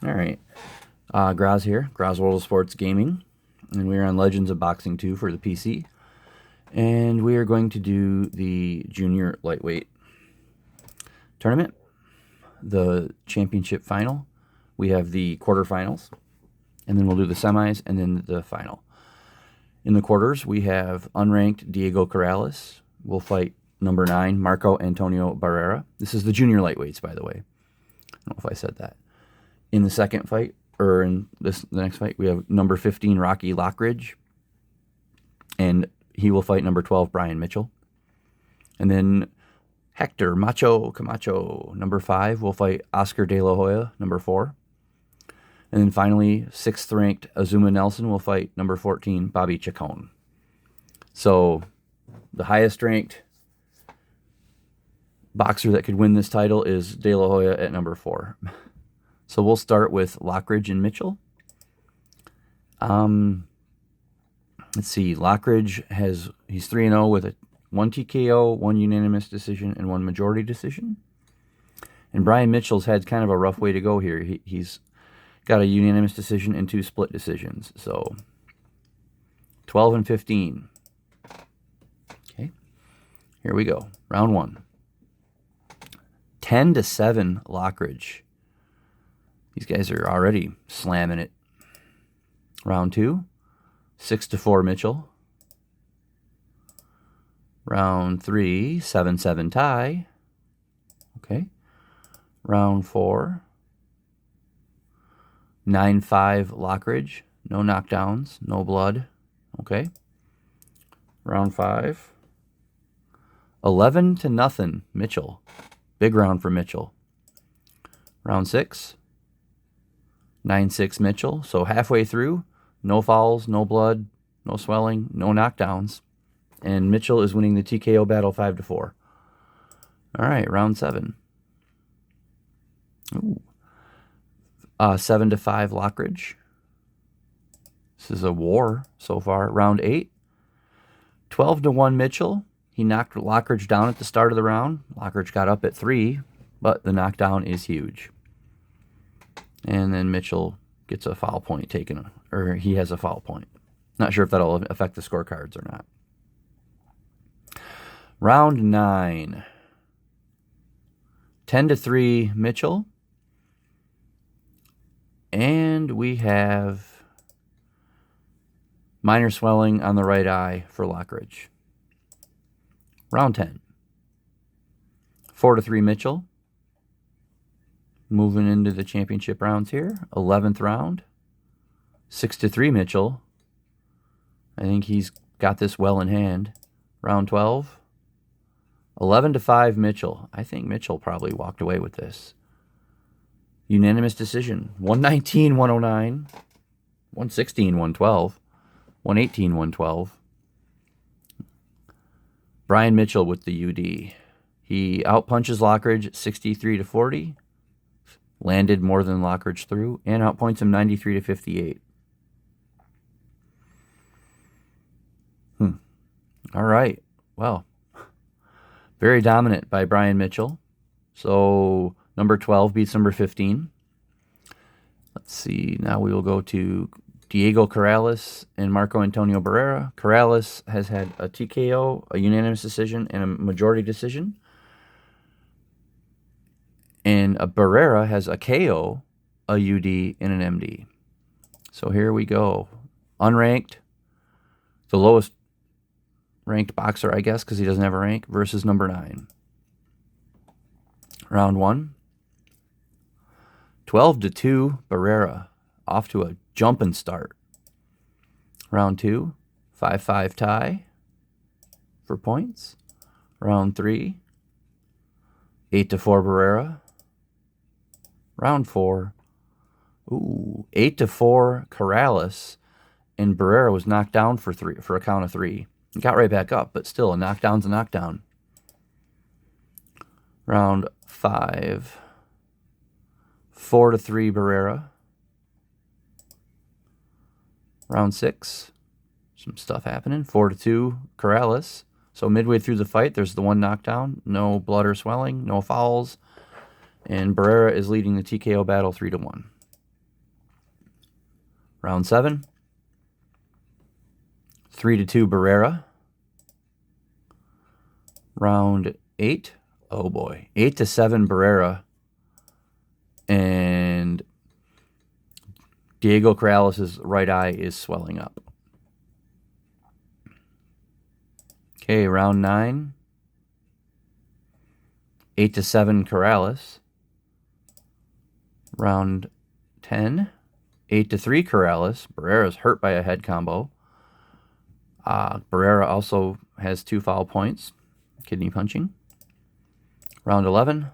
All right. Graz here, Graz World of Sports Gaming, and we are on Legends of Boxing 2 for the PC. And we are going to do the junior lightweight tournament, the championship final. We have the quarterfinals, and then we'll do the semis and then the final. In the quarters, we have unranked Diego Corrales. We'll fight number 9, Marco Antonio Barrera. This is the junior lightweights, by the way. I don't know if I said that. In the second fight, or in the next fight, we have number 15, Rocky Lockridge, and he will fight number 12, Brian Mitchell. And then Hector Macho Camacho, number 5, will fight Oscar De La Hoya, number 4. And then finally, 6th ranked Azuma Nelson will fight number 14, Bobby Chacon. So the highest ranked boxer that could win this title is De La Hoya at number 4. So we'll start with Lockridge and Mitchell. Let's see. Lockridge he's 3-0 with 1 TKO, 1 unanimous decision, and 1 majority decision. And Brian Mitchell's had kind of a rough way to go here. He's got a unanimous decision and 2 split decisions. So 12-15. Okay. Here we go. Round 1. 10-7 Lockridge. These guys are already slamming it. Round 2, 6-4 Mitchell. Round 3, 7-7 tie. Okay. Round 4, 9-5 Lockridge. No knockdowns, no blood. Okay. Round 5, 11-0 Mitchell. Big round for Mitchell. Round 6, 9-6 Mitchell. So halfway through, no fouls, no blood, no swelling, no knockdowns. And Mitchell is winning the TKO battle 5-4. All right, round 7. Ooh. 7-5 Lockridge. This is a war so far. Round 8. 12-1 Mitchell. He knocked Lockridge down at the start of the round. Lockridge got up at 3, but the knockdown is huge. And then Mitchell gets a foul point taken, or he has a foul point. Not sure if that'll affect the scorecards or not. Round 9. 10-3 Mitchell. And we have minor swelling on the right eye for Lockridge. Round 10. 4-3 Mitchell. Moving into the championship rounds here. 11th round. 6-3 Mitchell. I think he's got this well in hand. Round 12. 11-5 Mitchell. I think Mitchell probably walked away with this. Unanimous decision. 119-109. 116-112. 118-112. Brian Mitchell with the UD. He outpunches Lockridge 63-40. Landed more than Lockridge threw, and outpoints him 93-58. All right. Well, very dominant by Brian Mitchell. So number 12 beats number 15. Let's see. Now we will go to Diego Corrales and Marco Antonio Barrera. Corrales has had a TKO, a unanimous decision, and a majority decision. And a Barrera has a KO, a UD, and an MD. So here we go. Unranked, the lowest ranked boxer, I guess, because he doesn't have a rank, versus number 9. Round 1. 12-2 Barrera, off to a jumping start. Round 2. 5-5 tie for points. Round 3. 8-4 Barrera. Round 4. 8-4 Corrales, and Barrera was knocked down for a count of 3. He got right back up, but still, a knockdown's a knockdown. Round 5. 4-3 Barrera. Round 6. Some stuff happening. 4-2 Corrales. So midway through the fight, there's the one knockdown. No blood or swelling. No fouls. And Barrera is leading the TKO battle 3-1. Round 7. 3-2 Barrera. Round 8. Oh boy. 8-7 Barrera. And Diego Corrales' right eye is swelling up. Okay, round 9. 8-7 Corrales. Round 10. 8-3 Corrales. Barrera's hurt by a head combo. Barrera also has 2 foul points. Kidney punching. Round 11.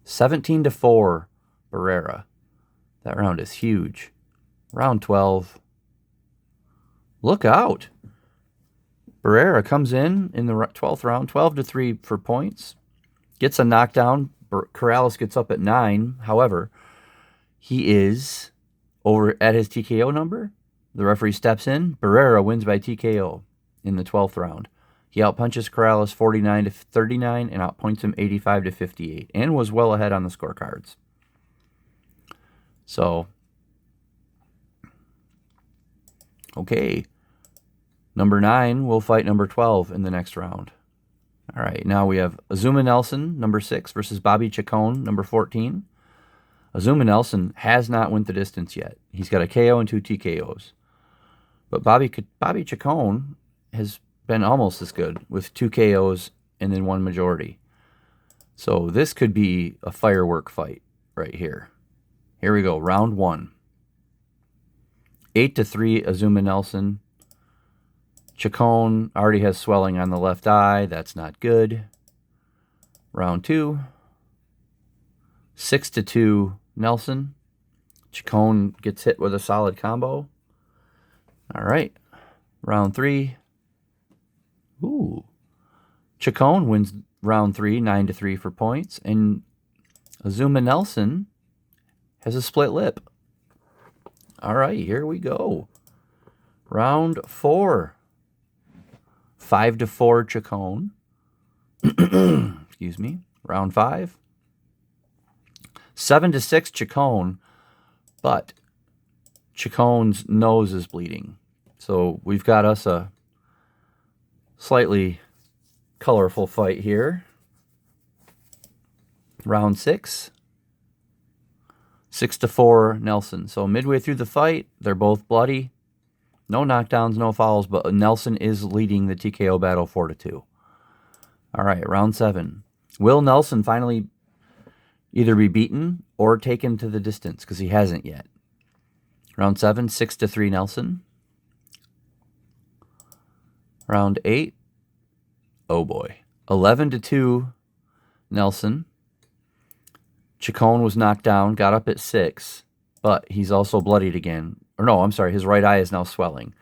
17-4 Barrera. That round is huge. Round 12. Look out. Barrera comes in the 12th round, 12-3 for points. Gets a knockdown. Corrales gets up at 9. However, he is over at his TKO number. The referee steps in. Barrera wins by TKO in the 12th round. He outpunches Corrales 49-39 and outpoints him 85-58 and was well ahead on the scorecards. So, okay. Number 9 will fight number 12 in the next round. All right, now we have Azuma Nelson, number 6, versus Bobby Chacon, number 14. Azuma Nelson has not went the distance yet. He's got a KO and 2 TKOs. But Bobby Chacon has been almost as good with 2 KOs and then 1 majority. So this could be a firework fight right here. Here we go, round 1. 8-3 Azuma Nelson. Chacon already has swelling on the left eye. That's not good. Round 2. 6-2 Nelson. Chacon gets hit with a solid combo. All right. Round 3. Ooh. Chacon wins round 3, 9-3 for points. And Azuma Nelson has a split lip. All right, here we go. Round 4. 5-4 Chacon. Excuse me. Round 5. 7-6 Chacon, but Chacon's nose is bleeding. So we've got us a slightly colorful fight here. Round 6. 6-4 Nelson. So midway through the fight, they're both bloody. No knockdowns, no fouls, but Nelson is leading the TKO battle 4-2. All right, round 7. Will Nelson finally either be beaten or taken to the distance? Because he hasn't yet. Round 7, 6-3 Nelson. Round 8. Oh boy. 11-2 Nelson. Chacon was knocked down, got up at 6, but he's also bloodied again. Or no, I'm sorry, his right eye is now swelling,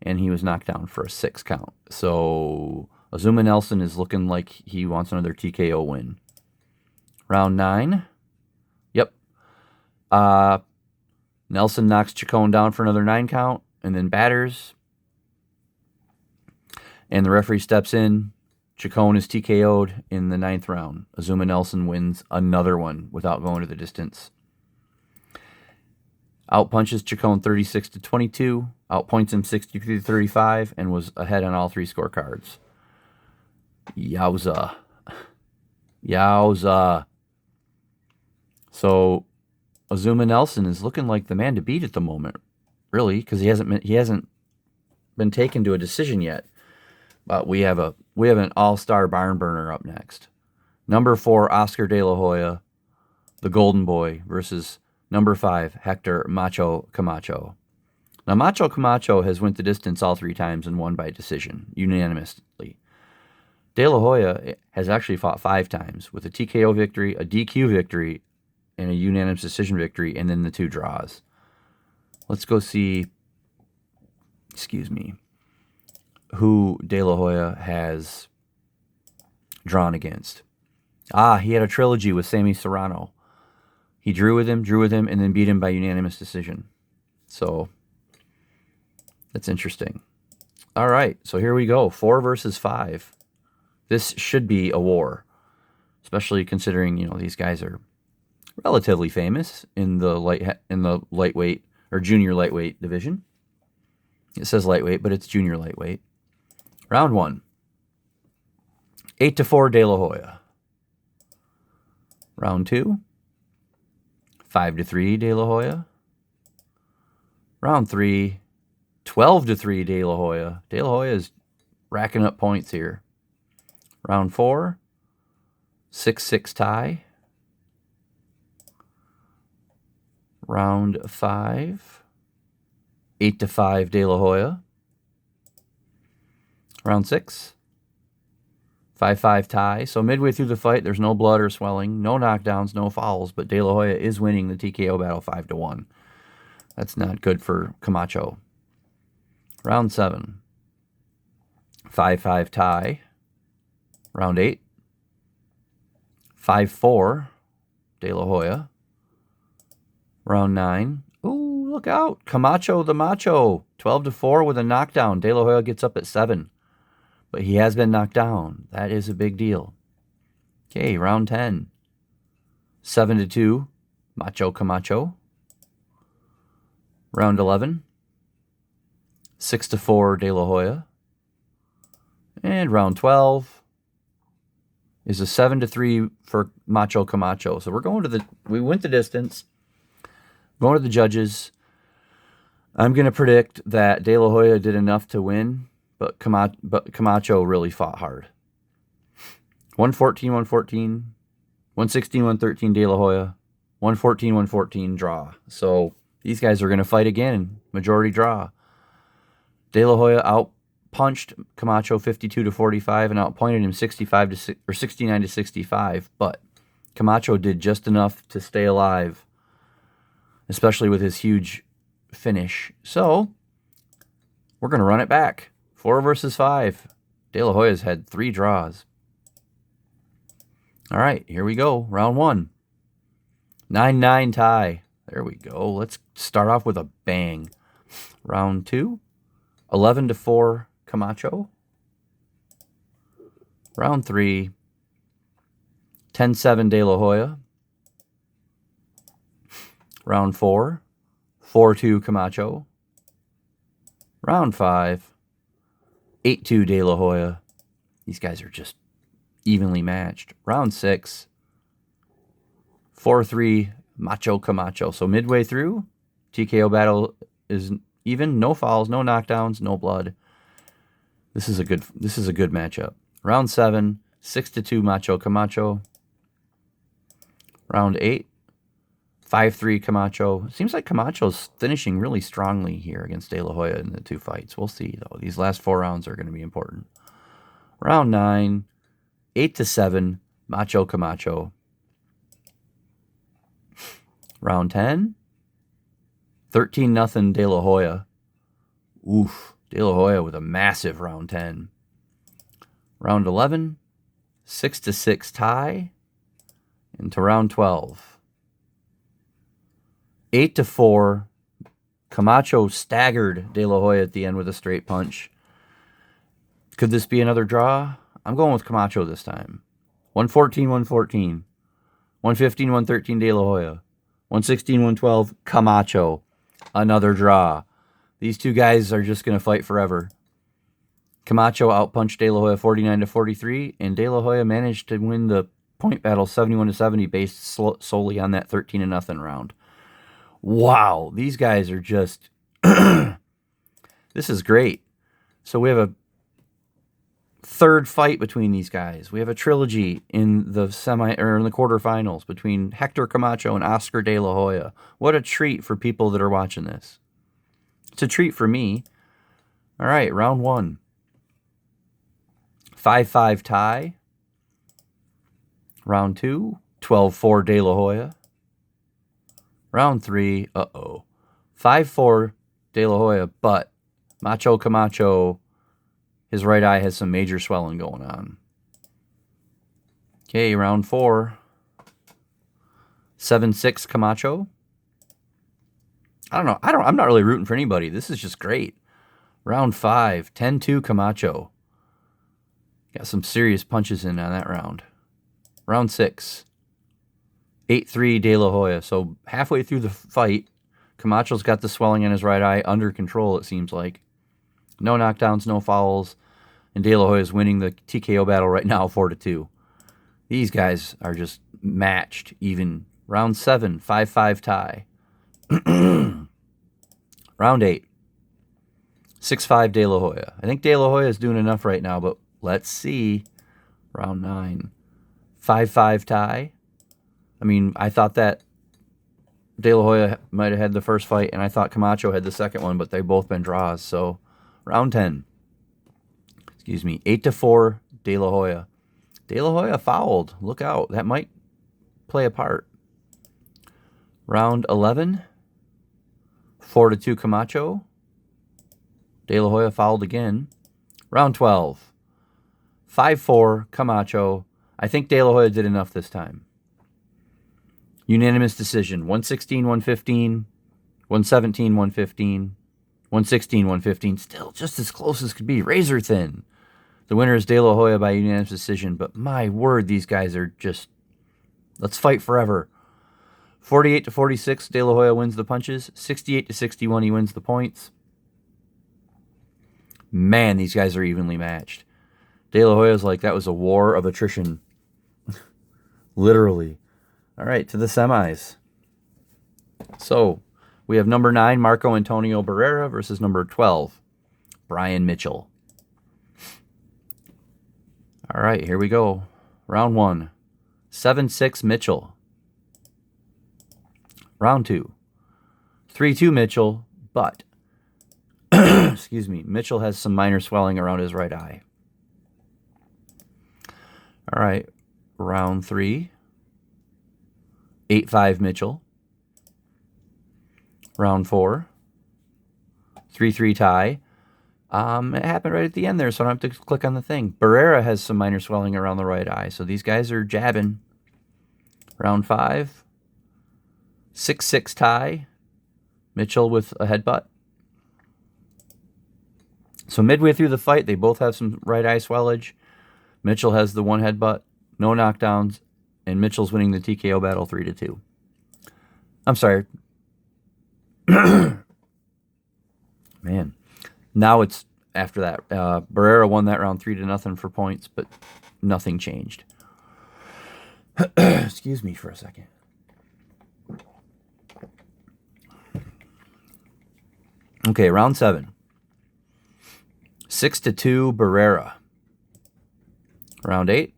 and he was knocked down for a 6 count. So Azuma Nelson is looking like he wants another TKO win. Round 9. Yep. Nelson knocks Chacon down for another 9 count, and then batters. And the referee steps in. Chacon is TKO'd in the 9th round. Azuma Nelson wins another one without going to the distance. Outpunches Chacon 36-22, outpoints him 63-35, and was ahead on all 3 scorecards. Yowza. Yowza. So Azuma Nelson is looking like the man to beat at the moment, really, because he hasn't been taken to a decision yet. But we have an all-star barn burner up next. Number 4, Oscar De La Hoya, the Golden Boy, versus number 5, Hector Macho Camacho. Now, Macho Camacho has went the distance all 3 times and won by decision, unanimously. De La Hoya has actually fought 5 times, with a TKO victory, a DQ victory, and a unanimous decision victory, and then the 2 draws. Let's go see, who De La Hoya has drawn against. He had a trilogy with Sammy Serrano. He drew with him, and then beat him by unanimous decision. So, that's interesting. All right, so here we go. 4 versus 5. This should be a war, especially considering, these guys are relatively famous in the lightweight or junior lightweight division. It says lightweight, but it's junior lightweight. Round 1. 8-4 De La Hoya. Round 2. 5-3 De La Hoya. Round 3. 12-3 De La Hoya. De La Hoya is racking up points here. Round 4. 6-6 tie. Round 5. 8-5 De La Hoya. Round 6. 5-5 tie. So midway through the fight, there's no blood or swelling, no knockdowns, no fouls, but De La Hoya is winning the TKO battle 5-1. That's not good for Camacho. Round 7. 5-5 tie. Round 8. 5-4 De La Hoya. Round 9. Ooh, look out. Camacho the Macho. 12-4 with a knockdown. De La Hoya gets up at 7. But he has been knocked down. That is a big deal. Okay, round 10. 7-2 Macho Camacho. Round 11. 6-4 De La Hoya. And round 12 is a 7-3 for Macho Camacho. So we went the distance. Going to the judges. I'm going to predict that De La Hoya did enough to win, but Camacho really fought hard. 114-114, 116-113 De La Hoya, 114-114 draw. So these guys are going to fight again, majority draw. De La Hoya out-punched Camacho 52-45 and outpointed him 69-65, but Camacho did just enough to stay alive, especially with his huge finish. So we're going to run it back. 4 versus 5. De La Hoya's had 3 draws. All right, here we go. Round 1. 9-9 tie. There we go. Let's start off with a bang. Round 2. 11-4 Camacho. Round 3. 10-7 De La Hoya. Round 4. 4-2 Camacho. Round 5. 8-2 De La Hoya. These guys are just evenly matched. Round 6. 4-3 Macho Camacho. So midway through, TKO battle is even. No fouls, no knockdowns, no blood. This is a good matchup. Round 7. 6-2 Macho Camacho. Round 8. 5-3 Camacho. It seems like Camacho's finishing really strongly here against De La Hoya in the 2 fights. We'll see, though. These last 4 rounds are going to be important. Round 9, 8-7 Macho Camacho. Round 10, 13-0 De La Hoya. Oof. De La Hoya with a massive round 10. Round 11, 6-6 tie. Into round 12. 8-4. Camacho staggered De La Hoya at the end with a straight punch. Could this be another draw? I'm going with Camacho this time. 114-114. 115-113 De La Hoya. 116-112 Camacho. Another draw. These 2 guys are just going to fight forever. Camacho outpunched De La Hoya 49-43, and De La Hoya managed to win the point battle 71-70 based solely on that 13-0 round. Wow, these guys are just... This is great. So we have a 3rd fight between these guys. We have a trilogy in the quarterfinals between Hector Camacho and Oscar De La Hoya. What a treat for people that are watching this. It's a treat for me. All right, round 1. 5-5 tie. Round 2, 12-4 De La Hoya. Round 3, 5-4 De La Hoya, but Macho Camacho, his right eye has some major swelling going on. Okay, round 4, 7-6 Camacho. I don't know. I'm not really rooting for anybody. This is just great. Round 5, 10-2 Camacho. Got some serious punches in on that round. Round 6, 8-3 De La Hoya. So halfway through the fight, Camacho's got the swelling in his right eye under control, it seems like. No knockdowns, no fouls. And De La Hoya is winning the TKO battle right now 4-2. These guys are just matched even. Round 7, 5-5 tie. Round 8, 6-5 De La Hoya. I think De La Hoya is doing enough right now, but let's see. Round 9, 5-5 tie. I mean, I thought that De La Hoya might have had the first fight, and I thought Camacho had the second one, but they've both been draws. So, round 10, 8-4 De La Hoya. De La Hoya fouled. Look out. That might play a part. Round 11, 4-2 Camacho. De La Hoya fouled again. Round 12, 5-4 Camacho. I think De La Hoya did enough this time. Unanimous decision. 116, 115, 117, 115, 116, 115. Still just as close as could be. Razor thin. The winner is De La Hoya by unanimous decision. But my word, these guys are just... Let's fight forever. 48-46, De La Hoya wins the punches. 68-61, he wins the points. Man, these guys are evenly matched. De La Hoya's like, that was a war of attrition. Literally. All right, to the semis. So, we have number 9, Marco Antonio Barrera versus number 12, Brian Mitchell. All right, here we go. Round 1, 7-6 Mitchell. Round 2, 3-2 Mitchell, but, excuse me, Mitchell has some minor swelling around his right eye. All right, round 3, 8-5 Mitchell. Round 4, 3-3 tie. It happened right at the end there, so I don't have to click on the thing. Barrera has some minor swelling around the right eye, so these guys are jabbing. Round 5, 6-6 tie. Mitchell with a headbutt. So midway through the fight, they both have some right eye swellage. Mitchell has the one headbutt, no knockdowns, and Mitchell's winning the TKO battle 3-2. I'm sorry. Man. Now it's after that. Barrera won that round 3-0 for points, but nothing changed. Excuse me for a second. Okay, round 7. 6-2 Barrera. Round 8.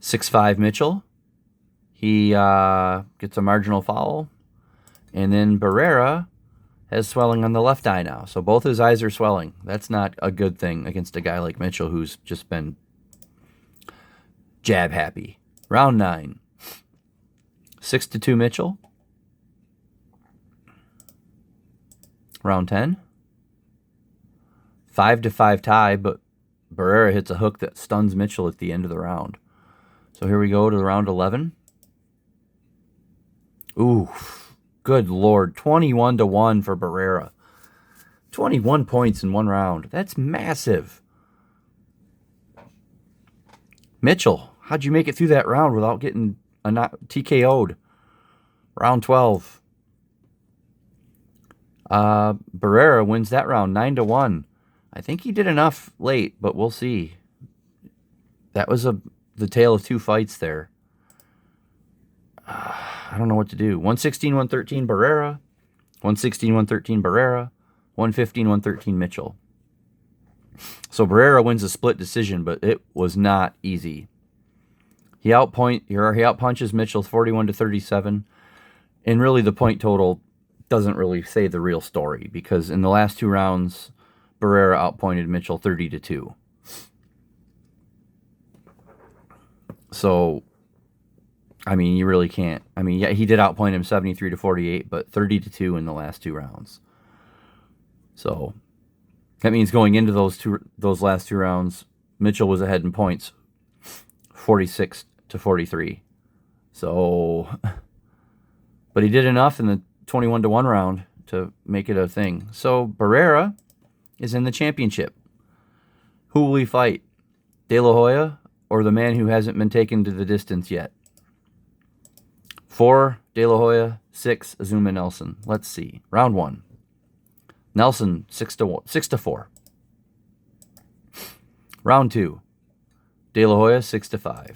6-5 Mitchell. He gets a marginal foul. And then Barrera has swelling on the left eye now. So both his eyes are swelling. That's not a good thing against a guy like Mitchell who's just been jab happy. Round 9. 6-2 Mitchell. Round 10. 5-5 tie, but Barrera hits a hook that stuns Mitchell at the end of the round. So here we go to the round 11. Ooh, good Lord. 21-1 for Barrera. 21 points in one round. That's massive. Mitchell, how'd you make it through that round without getting TKO'd? Round 12. Barrera wins that round 9-1. I think he did enough late, but we'll see. That was the tale of two fights there. I don't know what to do. 116, 113 Barrera. 116, 113 Barrera. 115, 113 Mitchell. So Barrera wins a split decision, but it was not easy. He outpunches Mitchell 41-37. And really the point total doesn't really say the real story, because in the last two rounds, Barrera outpointed Mitchell 30-2. So, I mean, you really can't. I mean, yeah, he did outpoint him 73-48, but 30-2 in the last two rounds. So, that means going into those last two rounds, Mitchell was ahead in points, 46-43. So, but he did enough in the 21-1 round to make it a thing. So, Barrera is in the championship. Who will he fight? De La Hoya or the man who hasn't been taken to the distance yet? For De La Hoya, 6, Azuma Nelson. Let's see. Round 1. Nelson 6-4. Round 2. De La Hoya 6-5.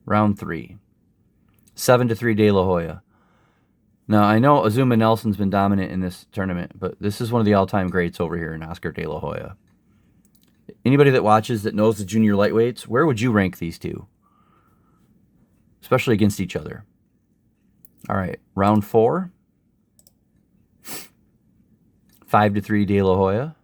Round 3. 7-3 De La Hoya. Now, I know Azuma Nelson's been dominant in this tournament, but this is one of the all-time greats over here in Oscar De La Hoya. Anybody that watches that knows the junior lightweights, where would you rank these two? Especially against each other. All right, round 4. 5-3 De La Hoya.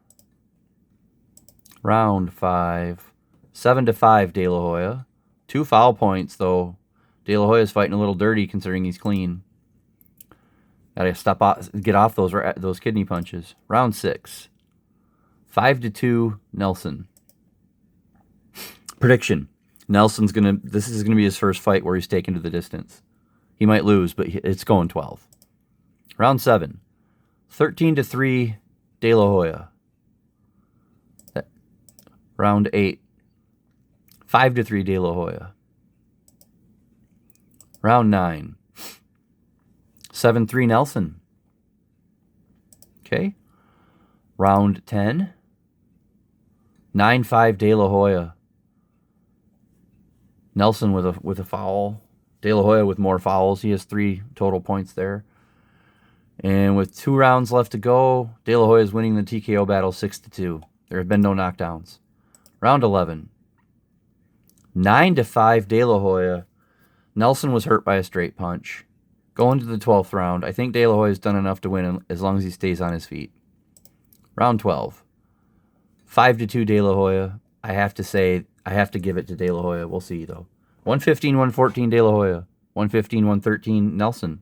Round 5. 7-5 De La Hoya. 2 foul points, though. De La Hoya's fighting a little dirty considering he's clean. Gotta get off those kidney punches. Round 6. 5-2 Nelson. Prediction. This is gonna be his first fight where he's taken to the distance. He might lose, but it's going 12. Round 7. 13-3 De La Hoya. Round 8. 5-3 De La Hoya. Round 9. 7-3 Nelson. Okay. Round 10. 9-5 De La Hoya. Nelson with a foul. De La Hoya with more fouls. He has 3 total points there. And with 2 rounds left to go, De La Hoya is winning the TKO battle 6-2. There have been no knockdowns. Round 11. 9-5 De La Hoya. Nelson was hurt by a straight punch. Going to the 12th round, I think De La Hoya has done enough to win as long as he stays on his feet. Round 12. 5-2 De La Hoya. I have to give it to De La Hoya. We'll see, though. 115-114 De La Hoya. 115-113 Nelson.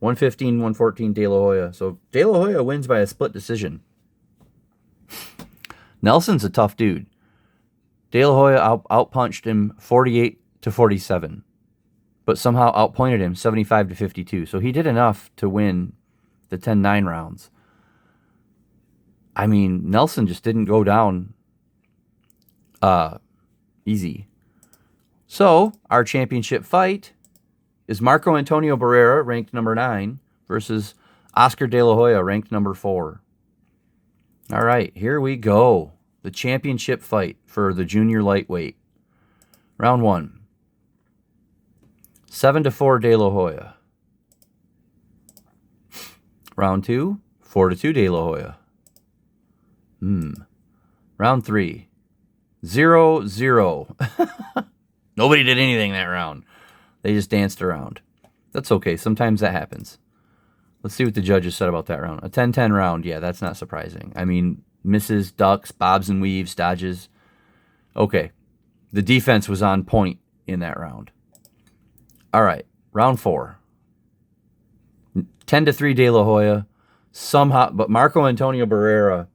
115-114 De La Hoya. So De La Hoya wins by a split decision. Nelson's a tough dude. De La Hoya outpunched him 48-47, but somehow outpointed him 75-52. So he did enough to win the 10-9 rounds. I mean, Nelson just didn't go down easy. So our championship fight is Marco Antonio Barrera, ranked number 9, versus Oscar De La Hoya, ranked number 4. All right, here we go. The championship fight for the junior lightweight. Round 1. 7-4 De La Hoya. Round 2. 4-2 De La Hoya. Round 3. 0-0. Nobody did anything that round. They just danced around. That's okay. Sometimes that happens. Let's see what the judges said about that round. A 10-10 round, yeah, that's not surprising. I mean, misses, ducks, bobs and weaves, dodges. Okay. The defense was on point in that round. All right. Round 4. 10-3 De La Hoya. Somehow, but Marco Antonio Barrera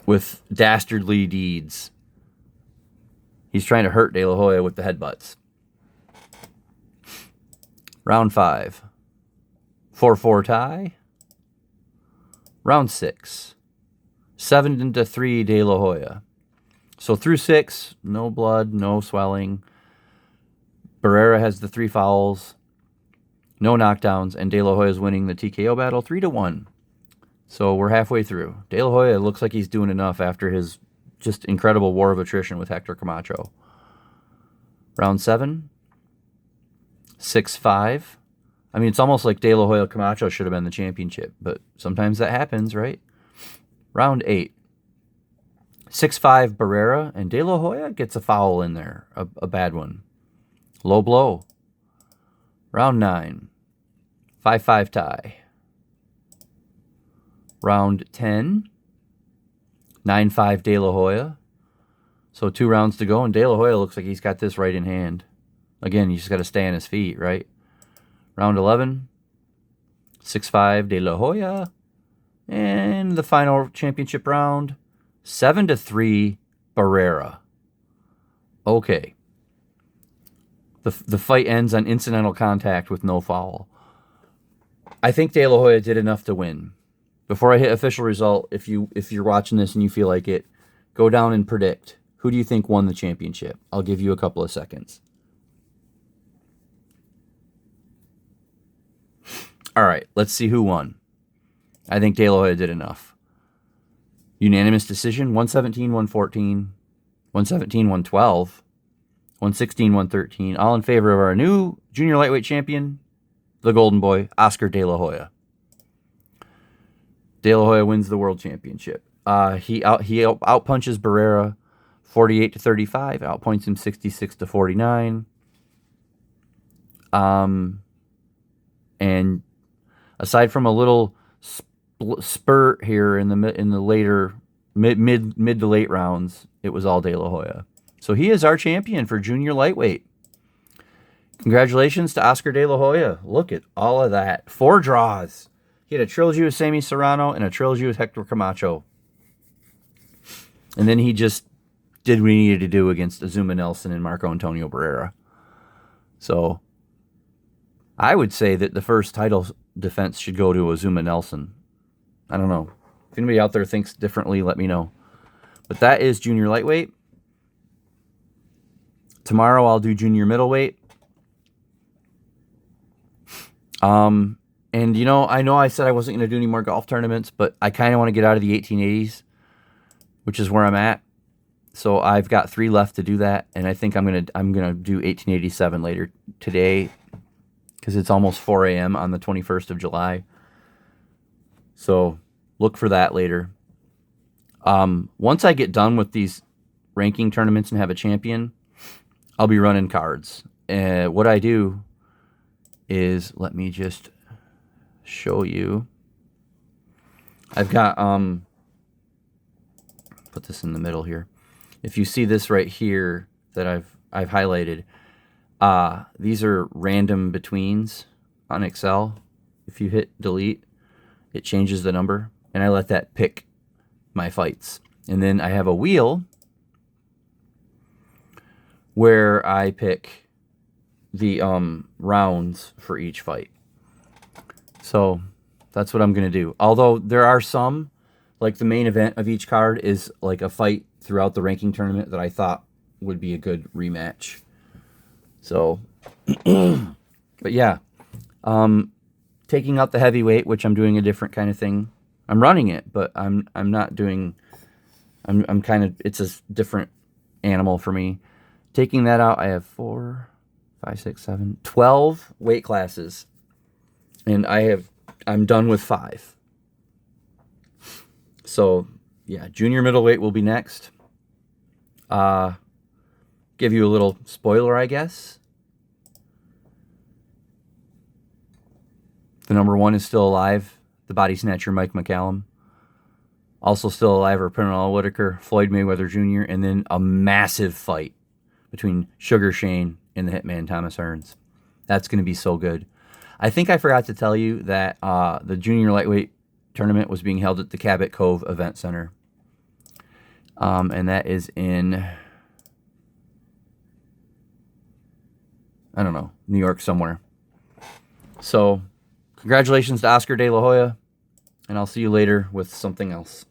with dastardly deeds. He's trying to hurt De La Hoya with the headbutts. Round 5. 4-4 tie. Round 6. 7-3 De La Hoya. So through 6, no blood, no swelling. Barrera has the 3 fouls, no knockdowns, and De La Hoya is winning the TKO battle 3-1. So we're halfway through. De La Hoya looks like he's doing enough after his just incredible war of attrition with Hector Camacho. Round 7. 6-5. I mean, it's almost like De La Hoya Camacho should have been the championship, but sometimes that happens, right? Round 8. 6-5 Barrera, and De La Hoya gets a foul in there, a bad one. Low blow. Round 9. 5-5 tie. Round 10. 9-5 De La Hoya. So 2 rounds to go, and De La Hoya looks like he's got this right in hand. Again, you just got to stay on his feet, right? Round 11. 6-5 De La Hoya. And the final championship round. 7-3 Barrera. Okay. The fight ends on incidental contact with no foul. I think De La Hoya did enough to win. Before I hit official result, if you're watching this and you feel like it, go down and predict. Who do you think won the championship? I'll give you a couple of seconds. All right, let's see who won. I think De La Hoya did enough. Unanimous decision, 117, 114, 117, 112, 116, 113. All in favor of our new junior lightweight champion, the Golden Boy, Oscar De La Hoya. De La Hoya wins the world championship. He outpunches Barrera 48-35, outpoints him 66-49. And aside from a little spurt here in the later mid to late rounds, it was all De La Hoya. So he is our champion for junior lightweight. Congratulations to Oscar De La Hoya. Look at all of that. 4 draws. He had a trilogy with Sammy Serrano and a trilogy with Hector Camacho. And then he just did what he needed to do against Azuma Nelson and Marco Antonio Barrera. So I would say that the first title defense should go to Azuma Nelson. I don't know. If anybody out there thinks differently, let me know. But that is junior lightweight. Tomorrow I'll do junior middleweight. And you know I said I wasn't going to do any more golf tournaments, but I kind of want to get out of the 1880s, which is where I'm at. So I've got 3 left to do that, and I think I'm gonna do 1887 later today, because it's almost 4 a.m. on the 21st of July. So look for that later. Once I get done with these ranking tournaments and have a champion, I'll be running cards. What I do is, let me just show you. I've got put this in the middle here. If you see this right here that I've highlighted, these are random betweens on Excel. If you hit delete, it changes the number, and I let that pick my fights. And then I have a wheel where I pick the rounds for each fight. So that's what I'm going to do. Although there are some, like the main event of each card is like a fight throughout the ranking tournament that I thought would be a good rematch. So, but yeah, taking out the heavyweight, which I'm doing a different kind of thing. I'm running it, but I'm not doing, I'm kind of, it's a different animal for me. Taking that out, I have 4, 5, 6, 7, 12 weight classes, and I'm done with 5. So yeah, junior middleweight will be next. Give you a little spoiler, I guess. The number 1 is still alive. The body snatcher, Mike McCallum. Also still alive are Pernell Whitaker, Floyd Mayweather Jr., and then a massive fight between Sugar Shane and the Hitman Thomas Hearns. That's going to be so good. I think I forgot to tell you that the junior lightweight tournament was being held at the Cabot Cove Event Center. And that is in, I don't know, New York somewhere. So congratulations to Oscar De La Hoya, and I'll see you later with something else.